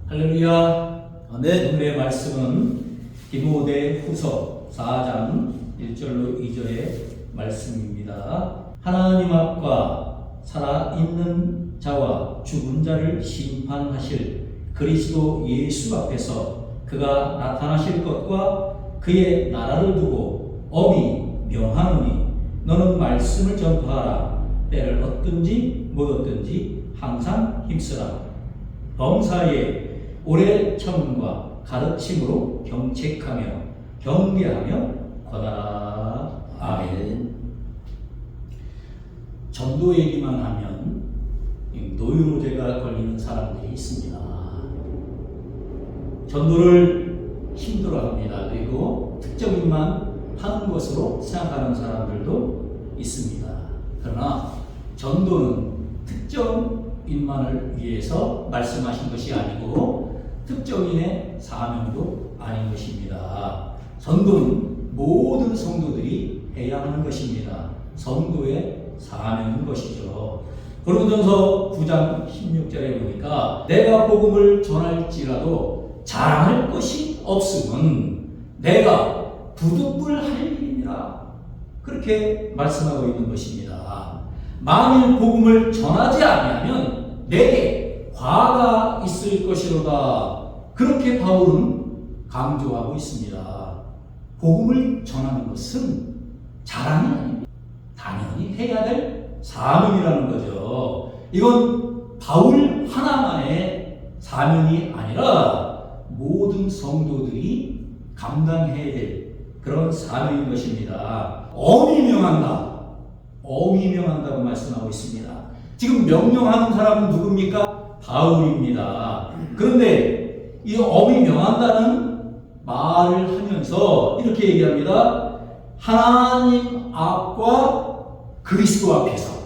할렐루야. 아멘. 오늘의 말씀은 디모데후서 4장 1절로 2절의 말씀입니다. 하나님 앞과 살아있는 자와 죽은 자를 심판하실 그리스도 예수 앞에서 그가 나타나실 것과 그의 나라를 두고 엄히 명하노니 너는 말씀을 전파하라. 때를 얻든지 못 얻든지 항상 힘쓰라. 범사에 오래 참음과 가르침으로 경책하며 경계하며 거다라. 아멘. 전도 얘기만 하면 노유로제가 걸리는 사람들이 있습니다. 전도를 힘들어합니다. 그리고 특정인만 하는 것으로 생각하는 사람들도 있습니다. 그러나 전도는 특정인만을 위해서 말씀하신 것이 아니고 특정인의 사명도 아닌 것입니다. 전도는 모든 성도들이 해야 하는 것입니다. 성도의 사명인 것이죠. 고린도전서 9장 16절에 보니까 내가 복음을 전할지라도 자랑할 것이 없음은 내가 부득불 할 일이니라. 그렇게 말씀하고 있는 것입니다. 만일 복음을 전하지 아니하면 내게 화가 있을 것이로다. 그렇게 바울은 강조하고 있습니다. 복음을 전하는 것은 자랑이 아닙니다. 당연히 해야 될 사명이라는 거죠. 이건 바울 하나만의 사명이 아니라 모든 성도들이 감당해야 될 그런 사명인 것입니다. 엄히 명한다. 엄히 명한다고 말씀하고 있습니다. 지금 명령하는 사람은 누굽니까? 바울입니다. 그런데 이 엄히 명한다는 말을 하면서 이렇게 얘기합니다. 하나님 앞과 그리스도 앞에서.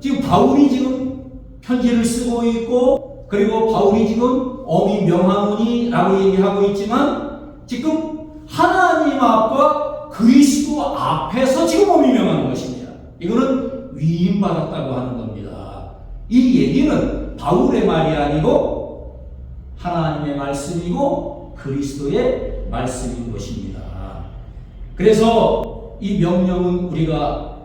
지금 바울이 지금 편지를 쓰고 있고, 그리고 바울이 지금 엄히 명하노니 라고 얘기하고 있지만, 지금 하나님 앞과 그리스도 앞에서 지금 엄히 명하는 것입니다. 이거는 위임받았다고 하는 겁니다. 이 얘기는 바울의 말이 아니고 하나님의 말씀이고 그리스도의 말씀인 것입니다. 그래서 이 명령은 우리가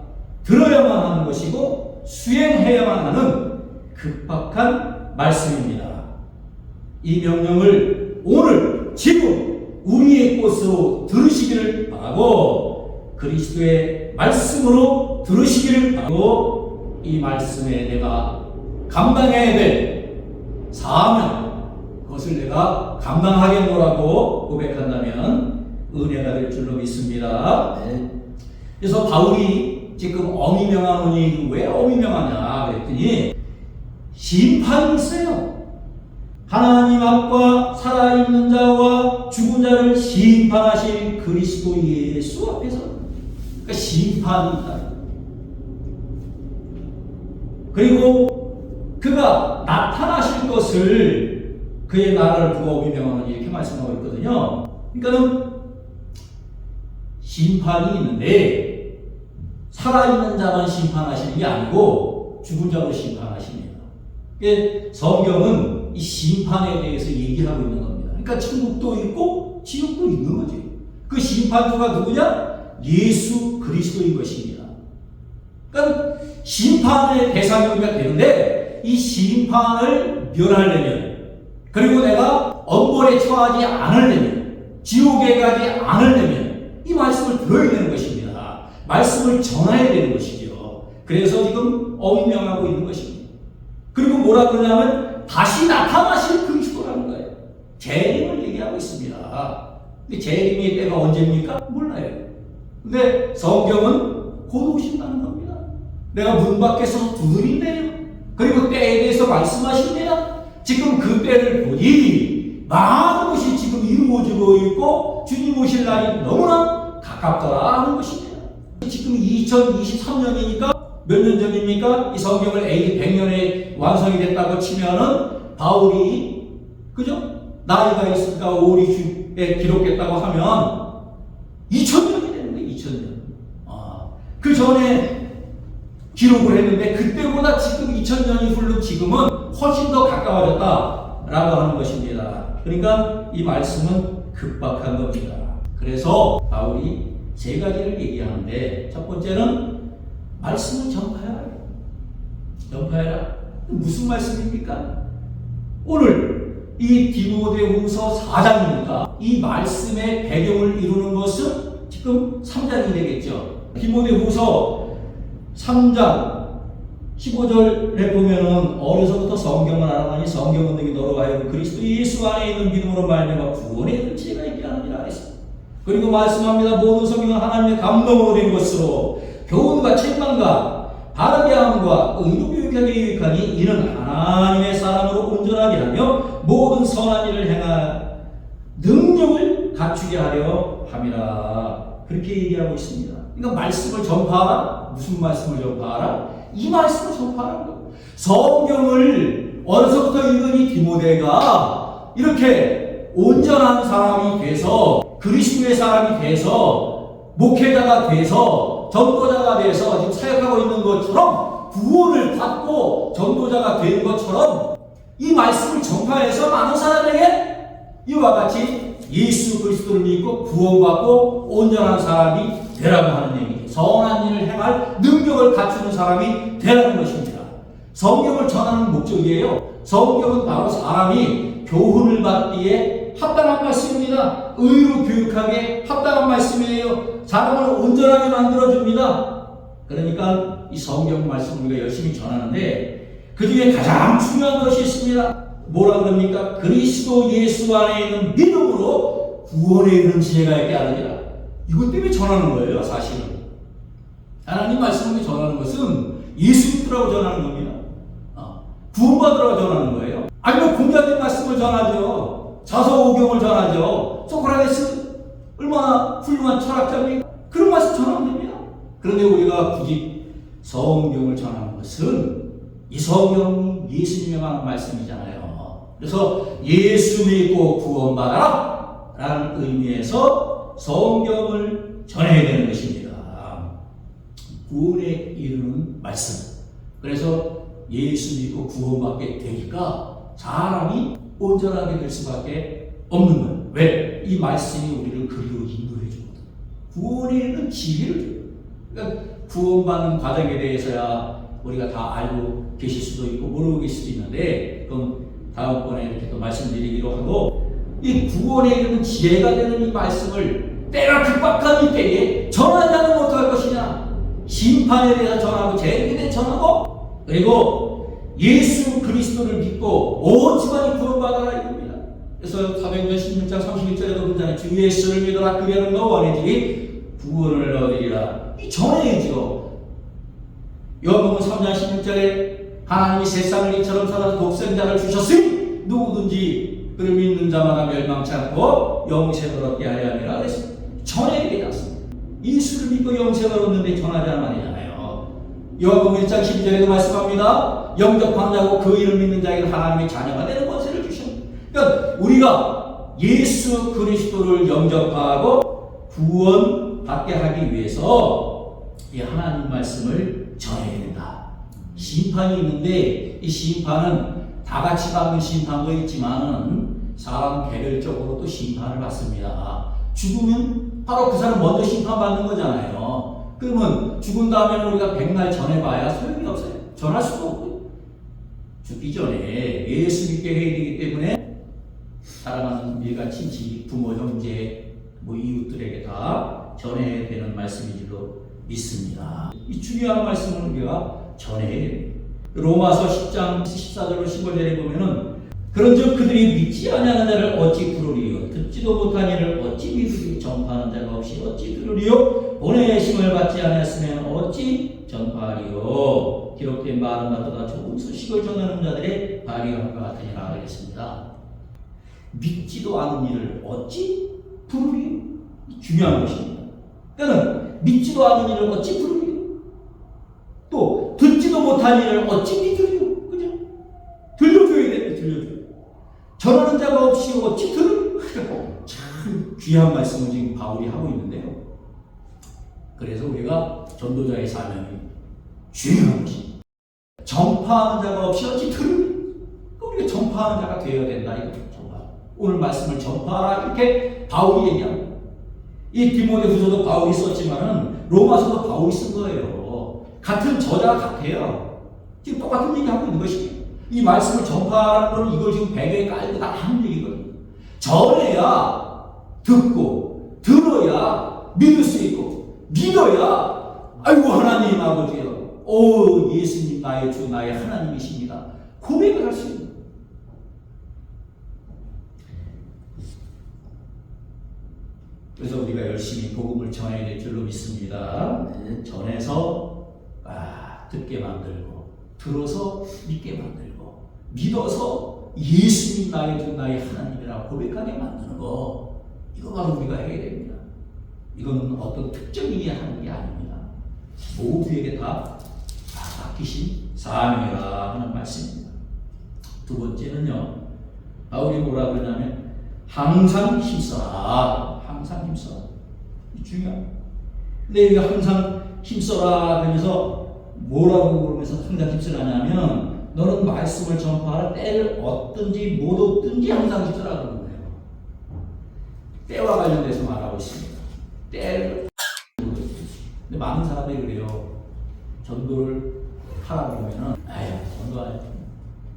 들어야만 하는 것이고 수행해야만 하는 급박한 말씀입니다. 이 명령을 오늘 지금 우리의 것으로 들으시기를 바라고 그리스도의 말씀으로 들으시기를 바라고 이 말씀에 내가 감당해야 될 사명, 그것을 내가 감당하겠노라고 고백한다면 은혜가 될 줄로 믿습니다. 네. 그래서 바울이 지금 엄히 명하노니 왜 엄히 명하냐 그랬더니 심판이 있어요. 하나님 앞과 살아있는 자와 죽은 자를 심판하실 그리스도 예수 앞에서, 그러니까 심판이 있다. 그리고 그가 나타나실 것을 그의 나라를 두고 엄히 명하노니 이렇게 말씀하고 있거든요. 그러니까는 심판이 있는데 살아있는 자만 심판하시는 게 아니고 죽은 자로 심판하십니다. 성경은 이 심판에 대해서 얘기하고 있는 겁니다. 그러니까 천국도 있고 지옥도 있는 거지. 그 심판주가 누구냐? 예수 그리스도인 것입니다. 그러니까 심판의 대상이 우리가 되는데 이 심판을 멸하려면, 그리고 내가 엄벌에 처하지 않으려면, 지옥에 가지 않으려면 이 말씀을 들어야 되는 것입니다. 말씀을 전해야 되는 것이죠. 그래서 지금 엄히 명하고 있는 것입니다. 그리고 뭐라 그러냐면 다시 나타나실 그리스도라는 거예요. 재림을 얘기하고 있습니다. 근데 재림의 때가 언제입니까? 몰라요. 근데 성경은 곧 오신다는 겁니다. 내가 문 밖에서 두드린대요. 그리고 때에 대해서 말씀하십니다. 지금 그 때를 보니 많은 것이 지금 이루어지고 있고 주님 오실 날이 너무나 가깝더라 하는 것입니다. 지금 2023년이니까 몇 년 전입니까? 이 성경을 AD 100년에 완성이 됐다고 치면은 바울이 그죠? 나이가 있으니까 오리주에 기록했다고 하면 2000년이 되는 거예요. 2000년. 그 전에 기록을 했는데 그때보다 지금 2000년이 흐른 지금은 훨씬 더 가까워졌다. 라고 하는 것입니다. 그러니까 이 말씀은 급박한 겁니다. 그래서 바울이 세 가지를 얘기하는데, 첫 번째는 말씀을 전파해라. 전파해라. 무슨 말씀입니까? 오늘 이 디모데후서 4장입니다. 이 말씀의 배경을 이루는 것은 지금 3장이 되겠죠. 디모데후서 3장 15절에 보면은 어려서부터 성경을 알아가니 성경은 너희 너로 하여금 그리스도 예수 안에 있는 믿음으로 말미암아 구원의 은혜가 있게 하느니라 했습니다. 그리고 말씀합니다. 모든 성경은 하나님의 감동으로 된 것으로 교훈과 책망과 바르게 함과 의로 교육하게 유익하니 이는 하나님의 사람으로 온전하게 하며 모든 선한 일을 행할 능력을 갖추게 하려 함이라. 그렇게 얘기하고 있습니다. 그러니까 말씀을 전파하라. 무슨 말씀을 전파하라? 이 말씀을 전파하는 거예요. 성경을 어려서부터 읽은 이 디모데가 이렇게 온전한 사람이 돼서 그리스도의 사람이 돼서 목회자가 돼서 전도자가 돼서 지금 사역하고 있는 것처럼 구원을 받고 전도자가 된 것처럼 이 말씀을 전파해서 많은 사람에게 이와 같이 예수 그리스도를 믿고 구원받고 온전한 사람이 되라고 하는 얘기죠. 선한 일을 행할 능력을 갖추는 사람이 되라는 것입니다. 성경을 전하는 목적이에요. 성경은 바로 사람이 교훈을 받기에 합당한 말씀입니다. 의로 교육하게 합당한 말씀이에요. 사람을 온전하게 만들어줍니다. 그러니까 이 성경 말씀을 우리가 열심히 전하는데 그 중에 가장 중요한 것이 있습니다. 뭐라 그럽니까? 그리스도 예수 안에 있는 믿음으로 구원에 이르는 지혜가 있게 하느니라. 이것 때문에 전하는 거예요, 사실은. 하나님 말씀을 전하는 것은 예수 믿으라고 전하는 겁니다. 구원받으라고 전하는 거예요. 아니면 공자된 말씀을 전하죠. 자서오경을 전하죠. 소크라테스 얼마나 훌륭한 철학자입니까? 그런 말씀 전하면 됩니다. 그런데 우리가 굳이 성경을 전하는 것은 이 성경이 예수님의 말씀이잖아요. 그래서 예수 믿고 구원받아라 라는 의미에서 성경을 전해야 되는 것입니다. 구원에 이르는 말씀. 그래서 예수 믿고 구원받게 되니까 사람이 온전하게 될 수밖에 없는 거예요. 왜? 이 말씀이 우리를 그리로 인도해 주거든. 구원에 이르는 지혜를 줘요. 그러니까 구원받는 과정에 대해서야 우리가 다 알고 계실 수도 있고 모르고 계실 수도 있는데, 그럼 다음번에 이렇게 또 말씀드리기로 하고, 이 구원에 이르는 지혜가 되는 이 말씀을 때가 급박한 이 때에 전하지 않으면 어떡할 것이냐? 심판에 대해서 전하고 재림에 대해서 전하고, 그리고 예수 그리스도를 믿고 온 집안이 구원받아라 이겁니다. 그래서 사도행전 16장 31절에도 본잖아요. 주 예수를 믿어라. 그리하면 너 원해지리 구원을 얻으리라. 이 전해야죠. 요한복음 3장 16절에 하나님이 세상을 이처럼 사랑하사 독생자를 주셨으니 누구든지 그를 믿는 자마다 멸망치 않고 영생을 얻게 하려 함이라 그랬습니다. 전해야 되지 않습니다. 예수를 믿고 영생을 얻는데 전하지 않으면 아니잖아요. 요한복음 1장 12절에도 말씀합니다. 영접하는 자고 그 이름 믿는 자에게 하나님의 자녀가 되는 권세를 주십니다. 그러니까 우리가 예수 그리스도를 영접하고 구원받게 하기 위해서 이 하나님 말씀을 전해야 된다. 심판이 있는데 이 심판은 다 같이 받는 심판도 있지만은 사람 개별적으로 또 심판을 받습니다. 죽으면 바로 그 사람 먼저 심판받는 거잖아요. 그러면 죽은 다음에 우리가 백날 전해봐야 소용이 없어요. 전할 수도 없고. 죽기 전에 예수 믿게 해야 되기 때문에 사랑하는 일가 친지, 부모, 형제, 이웃들에게 다 전해야 되는 말씀인 줄로 믿습니다. 이 중요한 말씀을 우리가 전해야 됩니다. 로마서 10장 14절로 15절에 보면은 그런즉 그들이 믿지 아니하는 자를 어찌 부르리요? 듣지도 못한 이를 어찌 믿으리요? 전파하는 자가 없이 어찌 들으리요? 보내심을 받지 않았으면 어찌 전파하리요? 기록된 말은 마다 좋은 소식을 전하는 자들의 발휘함과 같으니라 하겠습니다. 믿지도 않은 이를 어찌 부르리요? 중요한 것입니다. 그러니까 믿지도 않은 이를 어찌 부르리요? 또 듣지도 못한 이를 어찌 믿으리요? 그죠? 들려줘야 돼. 들려줘야 돼. 전하는 자가 없이 어찌 들으리요? 참 귀한 말씀을 지금 바울이 하고 있는데요. 그래서 우리가 전도자의 사명이 중요한 것입니다. 전파하는 자가 없이 어찌 들으리요? 우리가 전파 전파하는 자가 되어야 된다. 이거 전파. 오늘 말씀을 전파하라 이렇게 바울이 얘기합니다. 이 디모데후서도 바울이 썼지만은 로마서도 바울이 쓴 거예요. 같은 저자가 같아요. 지금 똑같은 얘기하고 있는 것이에요. 이 말씀을 전파하라는 건 이걸 지금 배경에 깔고 다 하는 얘기거든요. 전해야 듣고 들어야 믿을 수 있고 믿어야 아이고 하나님 아버지요. 오 예수님 나의 주 나의 하나님이십니다. 고백을 할 수 있는 거예요. 그래서 우리가 열심히 복음을 전해야 될 줄로 믿습니다. 전해서 듣게 만들고 들어서 믿게 만들고 믿어서 예수님 나의 주 나의 하나님이라 고백하게 만드는 거 이거 바로 우리가 해야 됩니다. 이건 어떤 특정인이 하는 게 아닙니다. 모두에게 다 맡기신 사명이라 하는 말씀입니다. 두 번째는요. 바울이 뭐라 그러냐면 항상 힘써라. 항상 힘써라. 중요합니다. 근데 여기 항상 힘써라 그러면서 뭐라고 그러면서 항상 힘쓰라냐면 너는 말씀을 전파할 때를 얻든지 못 얻든지 항상 힘쓰라 그러는 거예요. 때와 관련돼서 말하고 있습니다. 때를 근데 많은 사람들이 그래요. 전도를 하라고 하면은 전도할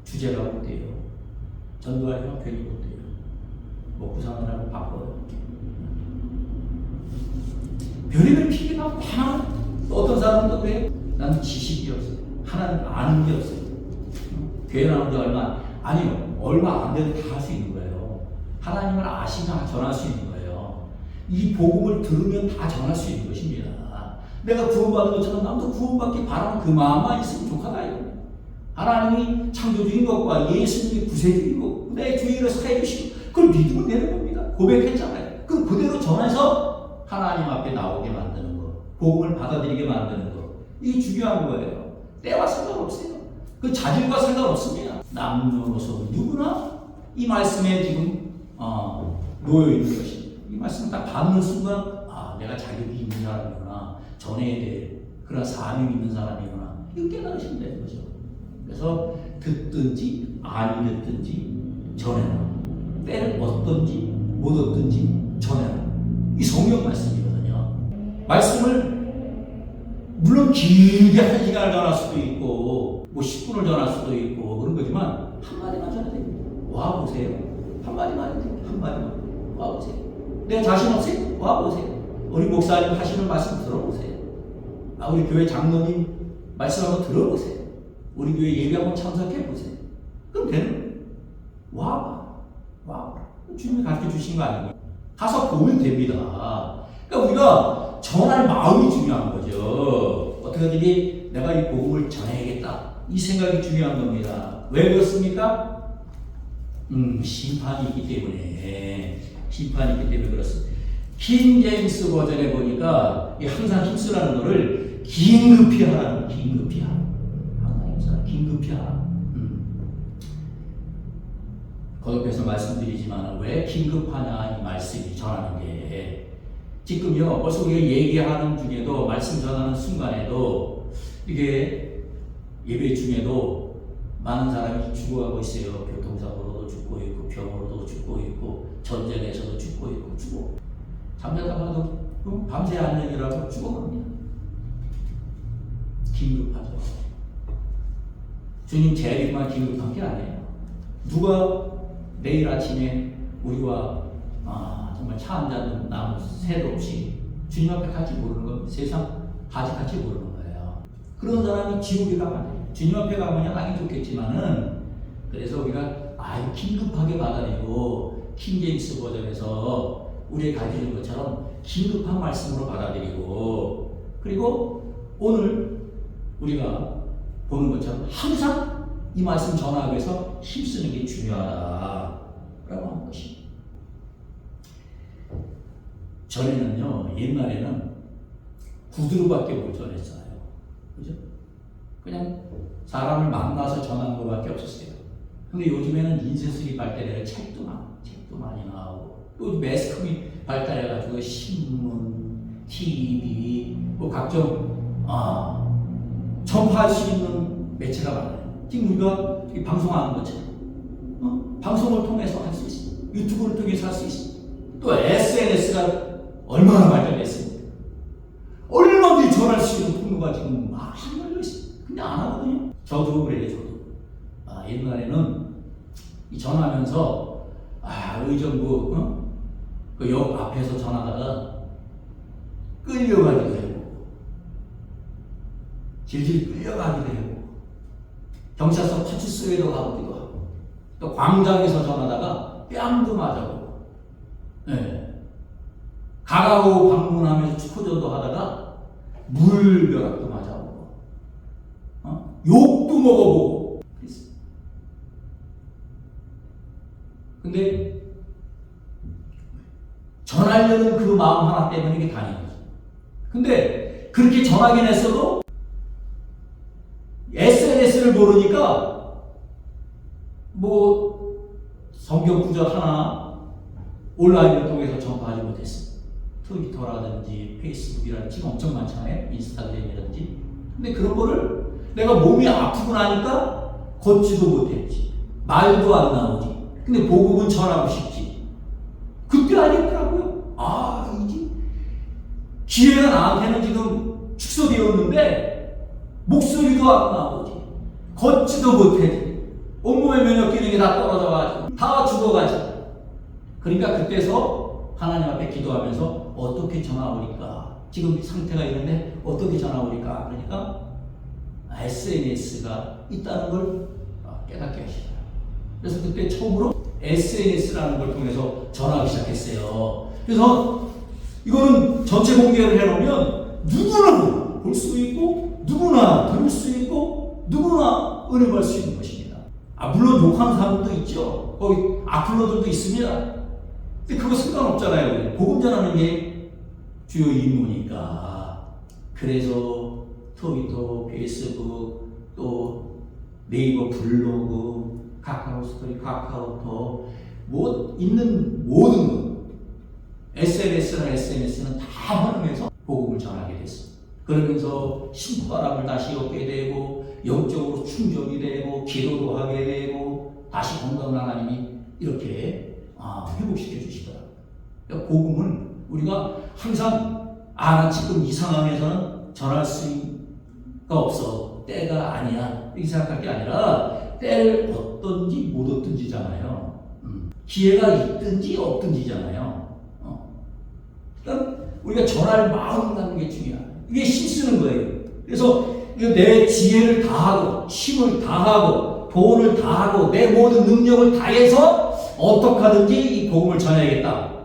주제가 못돼요. 전도할 형편이 못돼요. 먹고 사느라고 바빠요. 별의별 핑계가 많아. 어떤 사람도 그래. 나는 지식이 없어요. 하나님 아는 게 없어요. 교회 나온 지 얼마 안 돼도 다 할 수 있는 거예요. 하나님을 아시면 전할 수 있는 거예요. 이 복음을 들으면 다 전할 수 있는 것입니다. 내가 구원받은 것처럼 남도 구원받기 바라는 그 마음만 있으면 좋겠다 이거. 하나님이 창조주인 것과 예수님이 구세주인 것, 내 주의를 사해 주시고 그걸 믿으면 되는 겁니다. 고백했잖아요. 그럼 그대로 전해서 하나님 앞에 나오게 만드는 거, 복음을 받아들이게 만드는 거, 이게 중요한 거예요. 때와 상관없어요. 그 자질과 상관없습니다. 남녀노소 누구나 이 말씀에 지금 놓여 있는 것입니다. 이 말씀 딱 받는 순간 내가 자격이 있는 사람이구나, 전해야 될 그런 사명이 있는 사람이구나, 이거 깨달으시면 되는 거죠. 그래서 듣든지 아니 듣든지 전해라. 때를 얻든지 못 얻든지 전해라. 이 성경 말씀이거든요. 말씀을 물론 길게 1시간을 전할 수도 있고 10분을 전할 수도 있고 그런 거지만 한마디만 전해도 됩니다. 와보세요. 한마디만 해도 됩니다. 한마디만 와보세요. 내가 자신 없어요? 와보세요. 우리 목사님 하시는 말씀 들어보세요. 우리 교회 장로님 말씀 한번 들어보세요. 우리 교회 예배 한번 참석해보세요. 그럼 되는 거예요. 와봐. 주님이 가르쳐 주신 거 아니고 가서 보면 됩니다. 그러니까 우리가 전할 마음이 중요한 거죠. 어떻게든지 내가 이 복음을 전해야겠다. 이 생각이 중요한 겁니다. 왜 그렇습니까? 심판이 있기 때문에. 그렇습니다. 킹 제임스 버전에 보니까 항상 힘쓰라는 거를 긴급히 하라는 거예요. 긴급히 하라. 항상 힘쓰라. 긴급히 하라. 거듭해서 말씀드리지만 왜 긴급하냐 이 말씀이 전하는 게 지금요 벌써 우리가 얘기하는 중에도 말씀 전하는 순간에도 이게 예배 중에도 많은 사람이 죽어가고 있어요. 교통사고로도 죽고 있고 병으로도 죽고 있고 전쟁에서도 죽고 있고 잠자다가도 밤새 안녕이라고 죽어갑니다. 긴급하죠. 주님 재림만 긴급한 게 아니에요. 누가 내일 아침에 우리와 정말 차 한 잔 남은 새도 없이 주님 앞에 갈지 모르는 겁니다. 세상 갈지 모르는 거예요. 그런 사람이 지옥에 가면 안 돼요. 주님 앞에 가면 당연히 좋겠지만은 그래서 우리가 긴급하게 받아들이고 킹 제임스 버전에서 우리의 가르치는 것처럼 긴급한 말씀으로 받아들이고 그리고 오늘 우리가 보는 것처럼 항상 이 말씀 전하기 위해서 힘쓰는 게 중요하다라고 하는 것입니다. 전에는요, 옛날에는 구두로밖에 못 전했어요. 그죠? 그냥 사람을 만나서 전하는 것밖에 없었어요. 근데 요즘에는 인쇄술이 발달해서 책도 많이 나오고 또 매스컴이 발달해가지고 신문, TV, 뭐 각종 전파할 수 있는 매체가 많아요. 지금 우리가 방송하는 것처럼 방송을 통해서 할 수 있어. 유튜브를 통해서 할 수 있어. 또 SNS가 얼마나 발전했습니까? 얼마든지 전할 수 있는 통로가 지금 많이 열려 있어요. 근데 안 하거든요. 저도 그래요, 저도. 옛날에는 이 전하면서 의정부 그 역 앞에서 전하다가 끌려가기도 하고 질질 끌려가기도 하고 경찰서 파출소에도 가기도 하고 또 광장에서 전하다가 뺨도 맞아보고 가가오 방문하면서 축구전도 하다가 물벼락도 맞아보고 욕도 먹어보고 그랬어요. 근데 전하려는 그 마음 하나 때문에 이게 다닌 거죠. 근데 그렇게 전하긴 했어도 SNS를 모르니까 뭐 성경 구절 하나 온라인을 통해서 전파하지 못했어요. 트위터라든지 페이스북이라든지 지금 엄청 많잖아요. 인스타그램이라든지. 근데 그런 거를 내가 몸이 아프고 나니까 걷지도 못했지. 말도 안 나오지. 근데 복음은 전하고 싶지. 그때 알겠더라고요. 이제 기회가 나한테는 지금 축소되었는데 목소리도 안 나오지. 걷지도 못해. 온몸의 면역 기능이 다 떨어져가지고 다 죽어가지. 그러니까 그때서 하나님 앞에 기도하면서 어떻게 전화오니까 지금 상태가 이런데 어떻게 전화오니까 그러니까 SNS가 있다는 걸 깨닫게 하시더라고요. 그래서 그때 처음으로 SNS라는 걸 통해서 전하기 시작했어요. 그래서 이거는 전체 공개를 해놓으면 누구나 볼 수 있고 누구나 들을 수 있고 누구나 은혜 받을 수 있는 것입니다. 물론 욕하는 사람도 있죠. 거기 악플러들도 있습니다. 근데 그거 상관없잖아요. 복음 전하는 게 주요 임무니까. 그래서 트위터, 페이스북, 또 네이버 블로그, 카카오 스토리, 카카오톡, 있는 모든 것, SNS나 SNS는 다 활용해서 복음을 전하게 됐습니다. 그러면서 신바람을 다시 얻게 되고, 영적으로 충족이 되고, 기도도 하게 되고, 다시 건강을 하나님이 이렇게 회복시켜 주시더라고요. 그러니까 복음을 우리가 항상 나 지금 이 상황에서는 전할 수가 없어. 때가 아니야. 이렇게 생각할 게 아니라 때를 얻든지 못 얻든지잖아요. 기회가 있든지 없든지잖아요. 그러니까 우리가 전할 마음 갖는 게 중요해요. 이게 힘쓰는 거예요. 그래서 내 지혜를 다하고 힘을 다하고 돈을 다하고 내 모든 능력을 다해서 어떻게 하든지 이 복음을 전해야겠다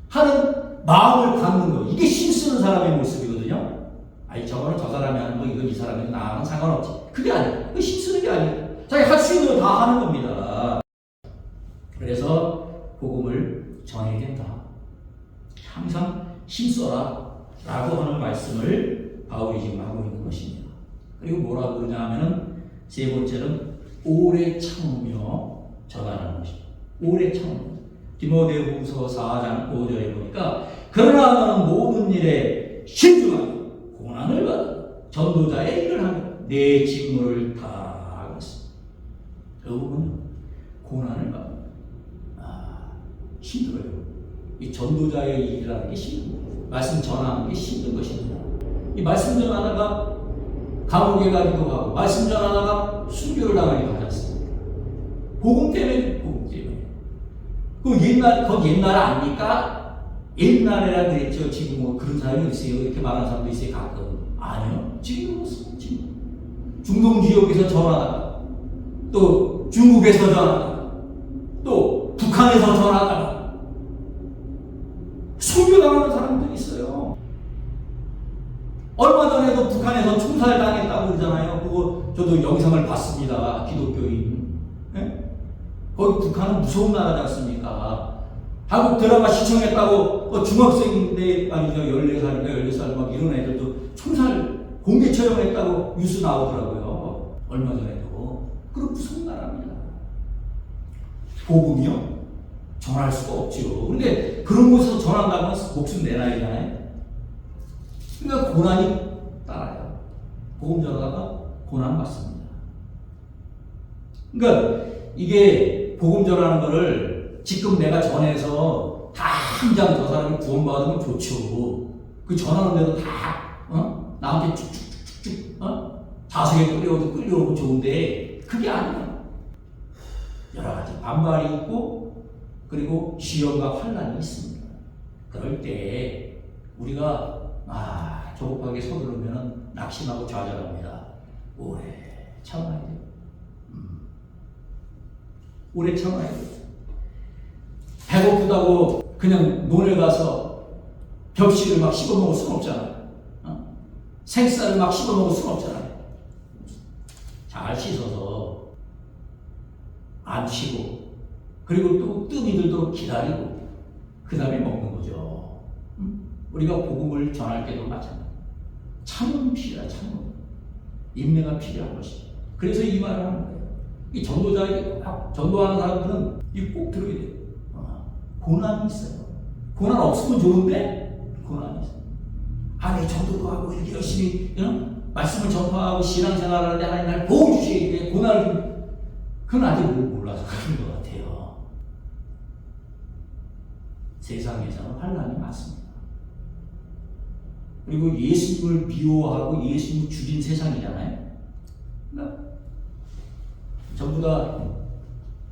하는 마음을 갖는 거. 이게 힘쓰는 사람의 모습이거든요. 저거는 저 사람이 하는 거, 이건 이 사람이 나랑 상관없지. 그게 아니에요. 그게 힘쓰는 게 아니에요. 자기 할 수 있는 거 다 하는 겁니다. 그래서 복음을 전해야 된다. 항상 힘써라 라고 하는 말씀을 바울이 지금 하고 있는 것입니다. 그리고 뭐라고 그러냐 하면은 세 번째는 오래 참으며 전하라는 것입니다. 오래 참으며. 디모데후서 4장 5절에 보니까 그러나 너는 모든 일에 신중하게 고난을 받아 전도자의 일을 하며 내 직무를 다 하고 있습니다. 여러분은 고난을 받습니다. 힘들어요. 이 전도자의 일이라는 게 힘든 거예요. 말씀 전하는 게 힘든 것입니다. 이 말씀 전하다가 감옥에 가기도 하고 말씀 전하다가 순교를 당하기도 하지 않습니까? 복음 때문에. 그 옛날 아닙니까? 옛날에라 그랬죠. 지금 뭐 그런 사람이 있어요. 이렇게 말하는 사람도 있어요. 가끔. 아니요. 지금 그렇습니다. 지금. 중동 지역에서 전하다가 또 중국에서 전하다가 또 북한에서 전하다가 순교당하는 사람들이 있어요. 얼마 전에도 북한에서 총살당했다고 그러잖아요. 그거 저도 영상을 봤습니다. 기독교인. 네? 거기 북한은 무서운 나라지 않습니까? 한국 드라마 시청했다고 중학생인데 14살인가 16살 막 이런 애들도 총살 공개 처형했다고 뉴스 나오더라고요. 얼마 전에도. 그런 무서운 나라입니다. 복음이요? 전할 수가 없죠. 근데 그런 곳에서 전한다면 목숨 내놔야잖아요. 그러니까 고난이 따라요. 복음 전하다가 고난 받습니다. 그러니까 이게 복음 전하는 거를 지금 내가 전해서 당장 저 사람이 구원받으면 좋죠. 그 전하는 대로 나한테 쭉쭉쭉쭉 자석에 끌려오고 좋은데 그게 아니에요. 여러 가지 반발이 있고 그리고 시험과 환난이 있습니다. 그럴 때 우리가 조급하게 서두르면 낙심하고 좌절합니다. 오래 참아야 돼요. 오래 참아야 돼요. 배고프다고 그냥 논에 가서 벽실을 막 씹어먹을 수는 없잖아요. 생쌀을 막 씹어먹을 수는 없잖아요. 잘 씻어서 안 쉬고 그리고 또 뜸이 들도록 기다리고 그 다음에 먹는 거죠. 우리가 복음을 전할 때도 마찬가지입니다. 참음이 필요하다. 참음. 인내가 필요한 것이죠. 그래서 이 말을 하는 거예요. 이 전도자에게 전도하는 사람들은 이거 꼭 들어야 돼요. 고난이 있어요. 고난 없으면 좋은데 고난이 있어요. 내 전도도 하고 이렇게 열심히 말씀을 전파하고 신앙생활을 하는데 하나님 날 도와주시기에 고난을 그건 아직 몰라서 그런 것 같아요. 세상에서는 환난이 많습니다. 그리고 예수님을 미워하고 예수님을 죽인 세상이잖아요. 그러니까 전부 다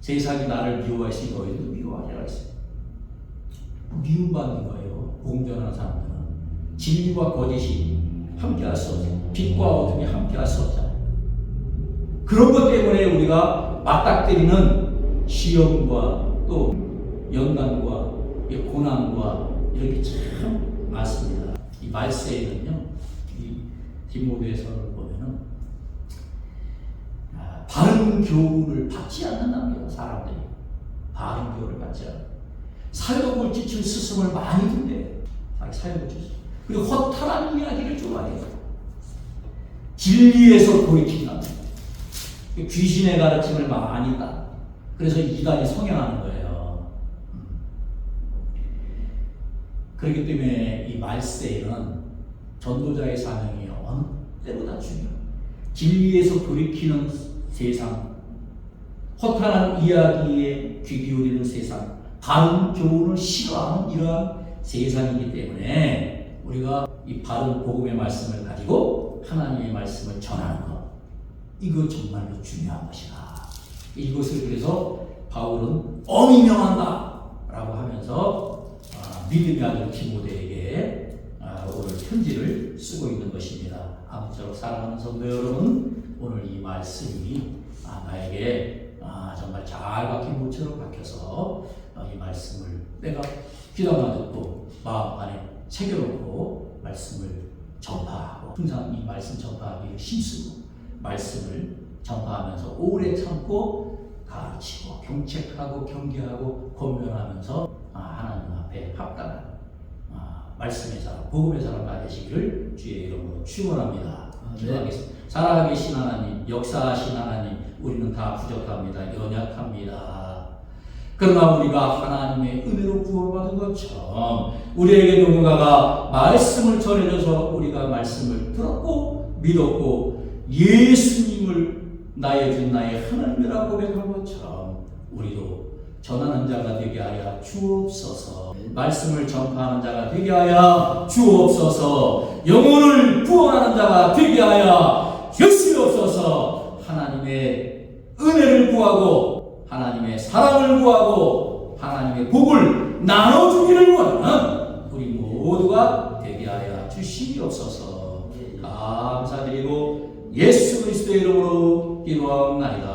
세상이 나를 미워했으니 너희도 미워하리라 했어요. 미움받는 거예요. 복음 전하는 사람들은 진리와 거짓이 함께할 수 없어요. 빛과 어둠이 함께할 수 없잖아요. 그런 것 때문에 우리가 맞닥뜨리는 시험과 또 연단과 고난과 이런 게 참 많습니다. 이 말세에는요, 이 디모데서를 보면은 바른 교훈을 받지 않는답니다. 사람들이 바른 교훈을 받지 않아요. 사역을 지칠 스승을 많이 둔대요. 사역을 지칠. 그리고 허탈한 이야기를 좋아해요. 진리에서 돌이킨다. 귀신의 가르침을 많이 따. 그래서 이단이 성행하는 거예요. 그렇기 때문에 이 말세에는 전도자의 사명이 어느 때보다 중요해요. 진리에서 돌이키는 세상, 허탈한 이야기에 귀 기울이는 세상, 바른 교훈을 싫어하는 이러한 세상이기 때문에 우리가 이 바른 복음의 말씀을 가지고 하나님의 말씀을 전하는 것, 이거 정말로 중요한 것이다. 이것을 그래서 바울은 엄히 명한다 라고 하면서 믿음의 아들 디모데에게 오늘 편지를 쓰고 있는 것입니다. 아무쪼록 사랑하는 성도 여러분, 오늘 이 말씀이 나에게 정말 잘 박힌 못처럼 박혀서 이 말씀을 내가 귀담아 듣고 마음 안에 새겨놓고 말씀을 전파하고 항상 이 말씀 전파하기를 힘쓰고 말씀을 전파하면서 오래 참고 가르치고 경책하고 경계하고 권면하면서 하나님 앞에 합당한 말씀의 사람, 복음의 사람 되시기를 주의 이름으로 축원합니다. 기도하겠습니다. 살아계신 하나님, 역사하신 하나님, 우리는 다 부족합니다. 연약합니다. 그러나 우리가 하나님의 은혜로 구원받은 것처럼 우리에게 누군가가 말씀을 전해줘서 우리가 말씀을 들었고 믿었고 예수님을 나의 주 나의 하나님이라고 고백한 것처럼 우리도 전하는 자가 되게 하여 주옵소서. 말씀을 전파하는 자가 되게 하여 주옵소서. 영혼을 구원하는 자가 되게 하여 주시옵소서. 하나님의 은혜를 구하고 하나님의 사랑을 구하고 하나님의 복을 나눠주기를 원하는 우리 모두가 되게 하여 주시옵소서. 감사드리고 예수 그리스도의 이름으로 기도하옵나이다.